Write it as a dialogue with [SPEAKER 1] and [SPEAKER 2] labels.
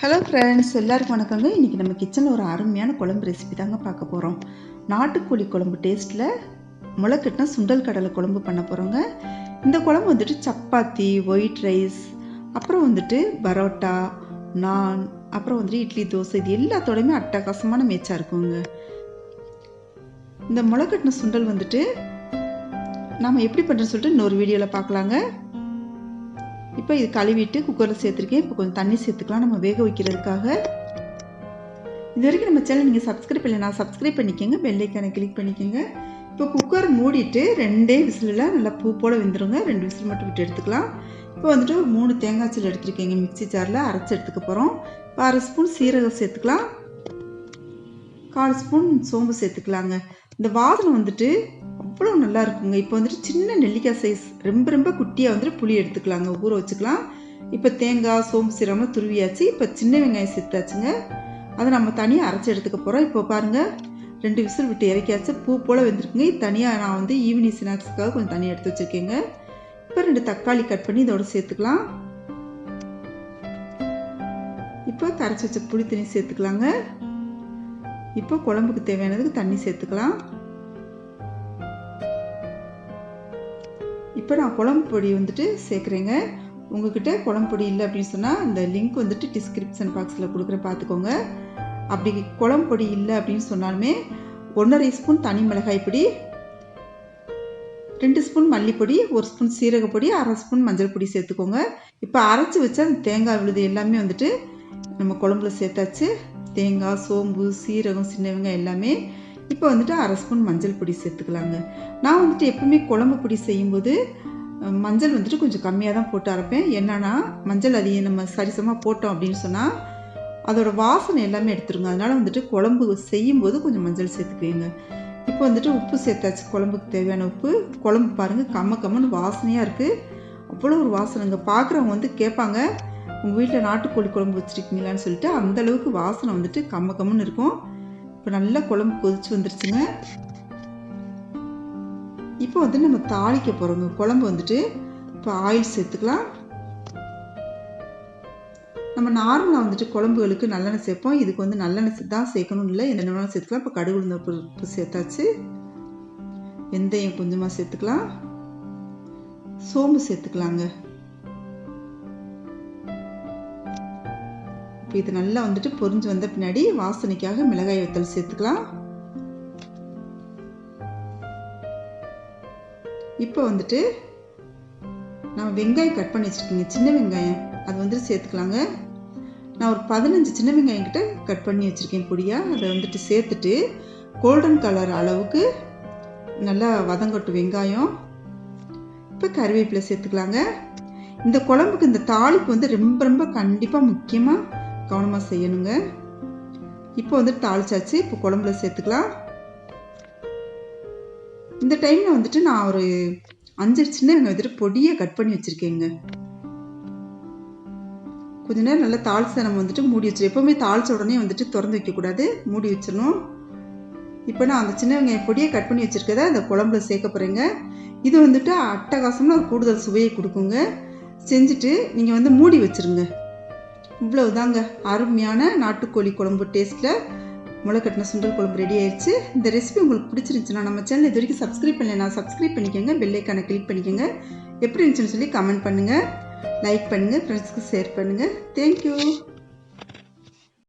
[SPEAKER 1] Hello friends, எல்லாருக்கும் வணக்கங்க. இன்றைக்கி நம்ம கிச்சனில் ஒரு அருமையான குழம்பு ரெசிபி தாங்க பார்க்க போகிறோம். நாட்டுக்கோழி குழம்பு டேஸ்ட்டில் முளைக்கட்டின சுண்டல் கடலை குழம்பு பண்ண போகிறோங்க. இந்த குழம்பு வந்துட்டு சப்பாத்தி, ஒயிட் ரைஸ், அப்புறம் வந்துட்டு பரோட்டா, நான், அப்புறம் வந்துட்டு இட்லி, தோசை, இது எல்லாத்தோடையுமே அட்டகாசமான மேட்சாக இருக்குங்க. இந்த முளைக்கட்டின சுண்டல் வந்துட்டு நம்ம எப்படி பண்ணுறோன்னு சொல்லிட்டு இன்னொரு வீடியோவில் பார்க்கலாங்க. இப்போ இது கழுவிட்டு குக்கரில் சேர்த்துருக்கேன். இப்போ கொஞ்சம் தண்ணி சேர்த்துக்கலாம் நம்ம வேக வைக்கிறதுக்காக. இது வரைக்கும் நம்ம சேனல் நீங்கள் சப்ஸ்கிரைப் பண்ணலைன்னா சப்ஸ்கிரைப் பண்ணிக்கோங்க, பெல் ஐக்கானை கிளிக் பண்ணிக்கோங்க. இப்போ குக்கர் மூடிட்டு 2 விசிலில் நல்லா பூ போல் வெந்துருங்க. 2 விசில் மட்டும் விட்டு எடுத்துக்கலாம். இப்போ வந்துட்டு ஒரு 3 தேங்காய் சீல் எடுத்துருக்கேங்க. மிக்சி ஜாரில் அரைச்சி எடுத்துக்க போகிறோம். இப்போ 1/2 ஸ்பூன் சீரகம் சேர்த்துக்கலாம், 1/4 ஸ்பூன் சோம்பு சேர்த்துக்கலாங்க. இந்த வாசனை வந்துட்டு அவ்வளோ நல்லா இருக்குங்க. இப்போ வந்துட்டு சின்ன நெல்லிக்காய் சைஸ் ரொம்ப குட்டியாக வந்துட்டு புளி எடுத்துக்கலாங்க, ஊற வச்சுக்கலாம். இப்போ தேங்காய், சோம்பு, சீரகம் துருவியாச்சு. இப்போ சின்ன வெங்காயம் சேர்த்தாச்சுங்க. அதை நம்ம தனியாக அரைச்சி எடுத்துக்க போகிறோம். இப்போ பாருங்கள், 2 விசில் விட்டு இறக்கியாச்சு. பூ போல் வெந்திருக்குங்க. தனியாக நான் வந்து ஈவினிங் ஸ்நாக்ஸுக்காக கொஞ்சம் தனியாக எடுத்து வச்சுருக்கேங்க. இப்போ 2 தக்காளி கட் பண்ணி இதோட சேர்த்துக்கலாம். இப்போ கரைச்சி வச்ச புளி தண்ணி சேர்த்துக்கலாங்க. இப்போ குழம்புக்கு தேவையானதுக்கு தண்ணி சேர்த்துக்கலாம். இப்போ நான் குழம்பு பொடி வந்துட்டு சேர்க்குறேங்க. உங்ககிட்ட குழம்பு பொடி இல்லை அப்படின்னு சொன்னால் இந்த லிங்க் வந்துட்டு டிஸ்கிரிப்ஷன் பாக்ஸில் கொடுக்குறேன், பார்த்துக்கோங்க. அப்படி குழம்பு பொடி இல்லை அப்படின்னு சொன்னாலுமே 1.5 ஸ்பூன் தனி மிளகாய் பொடி, 2 ஸ்பூன் மல்லிப்பொடி, 1 ஸ்பூன் சீரகப்பொடி, 1/2 ஸ்பூன் மஞ்சள் பொடி சேர்த்துக்கோங்க. இப்போ அரைச்சி வச்ச அந்த தேங்காய் விழுது எல்லாமே வந்துட்டு நம்ம குழம்புல சேர்த்தாச்சு. தேங்காய், சோம்பு, சீரகம், சின்ன வெங்காயம் எல்லாமே. இப்போ வந்துட்டு 1/2 ஸ்பூன் மஞ்சள் பொடி சேர்த்துக்கலாங்க. நான் வந்துட்டு எப்பவுமே குழம்பு பொடி செய்யும்போது மஞ்சள் வந்துட்டு கொஞ்சம் கம்மியாக தான் போட்டு அரைப்பேன். என்னன்னா மஞ்சள் அதிகம் நம்ம சரிசமாக போட்டோம் அப்படின்னு சொன்னால் அதோட வாசனை எல்லாமே எடுத்துருங்க. அதனால வந்துட்டு குழம்பு செய்யும்போது கொஞ்சம் மஞ்சள் சேர்த்துக்குவீங்க. இப்போ வந்துட்டு உப்பு சேர்த்தாச்சு, குழம்புக்கு தேவையான உப்பு. குழம்பு பாருங்கள், கம்மன்னு வாசனையாக இருக்குது. அவ்வளோ ஒரு வாசனைங்க. பார்க்குறவங்க வந்து கேட்பாங்க, உங்கள் வீட்டில் நாட்டுக்கோழி குழம்பு வச்சுருக்கீங்களான்னு சொல்லிட்டு. அந்தளவுக்கு வாசனை வந்துட்டு கம்மன்னு இருக்கும். இப்போ நல்லா குழம்பு கொதிச்சு வந்துருச்சுங்க. இப்போ வந்து நம்ம தாளிக்க போகிறோங்க. குழம்பு வந்துட்டு இப்போ ஆயில் சேர்த்துக்கலாம். நம்ம நார்மலாக வந்துட்டு குழம்புகளுக்கு நல்லெண்ணெய் சேர்ப்போம். இதுக்கு வந்து நல்லெண்ணெய் தான் சேர்க்கணும் இல்லை, எந்த எண்ணெய் சேர்த்துக்கலாம். இப்போ கடுகு, உளுந்தம் பருப்பு சேர்த்தாச்சு. வெந்தயம் கொஞ்சமாக சேர்த்துக்கலாம், சோம்பு சேர்த்துக்கலாங்க. இப்போ இது நல்லா வந்துட்டு பொரிஞ்சு வந்த பின்னாடி வாசனைக்காக மிளகாய் வத்தல் சேர்த்துக்கலாம். இப்போ வந்துட்டு நம்ம வெங்காயம் கட் பண்ணி வச்சுருக்கீங்க, சின்ன வெங்காயம், அது வந்துட்டு சேர்த்துக்கலாங்க. நான் ஒரு 15 சின்ன வெங்காயம் கிட்ட கட் பண்ணி வச்சுருக்கேன் பொடியாக. அதை வந்துட்டு சேர்த்துட்டு கோல்டன் கலர் அளவுக்கு நல்லா வதங்கட்டும் வெங்காயம். இப்போ கருவேப்பிலை சேர்த்துக்கலாங்க. இந்த குழம்புக்கு இந்த தாளிப்பு வந்து ரொம்ப கண்டிப்பாக முக்கியமாக கவனமாக செய்யணுங்க. இப்போ வந்துட்டு தாளிச்சாச்சு. இப்போ குழம்புல சேர்த்துக்கலாம். இந்த டைமில் வந்துட்டு நான் ஒரு 5 சின்ன வெங்காயம் வந்துட்டு பொடியை கட் பண்ணி வச்சுருக்கேங்க. கொஞ்ச நேரம் நல்லா தாளிச்சா நம்ம வந்துட்டு மூடி வச்சிடும். எப்போவுமே தாளிச்ச உடனே வந்துட்டு திறந்து வைக்கக்கூடாது, மூடி வச்சிடணும். இப்போ நான் அந்த சின்ன வெங்காயம் பொடியை கட் பண்ணி வச்சுருக்கதை அந்த குழம்புல சேர்க்க போகிறேங்க. இது வந்துட்டு அட்டகாசமாக ஒரு கூடுதல் சுவையை கொடுக்குங்க. செஞ்சுட்டு நீங்கள் வந்து மூடி வச்சுருங்க. இவ்வளவுதாங்க, அருமையான நாட்டுக்கோழி குழம்பு டேஸ்ட்டில் முளைக்கட்டின சுண்டல் குழம்பு ரெடி ஆயிடுச்சு. இந்த ரெசிபி உங்களுக்கு பிடிச்சிருந்துச்சுன்னா நம்ம சேனல் இது வரைக்கும் சப்ஸ்கிரைப் பண்ணலைன்னா சப்ஸ்கிரைப் பண்ணிக்கோங்க, பெல் ஐக்கானை கிளிக் பண்ணிக்கோங்க. எப்படி இருந்துச்சுன்னு சொல்லி கமெண்ட் பண்ணுங்கள், லைக் பண்ணுங்கள், ஃப்ரெண்ட்ஸ்க்கு ஷேர் பண்ணுங்கள். தேங்க்யூ.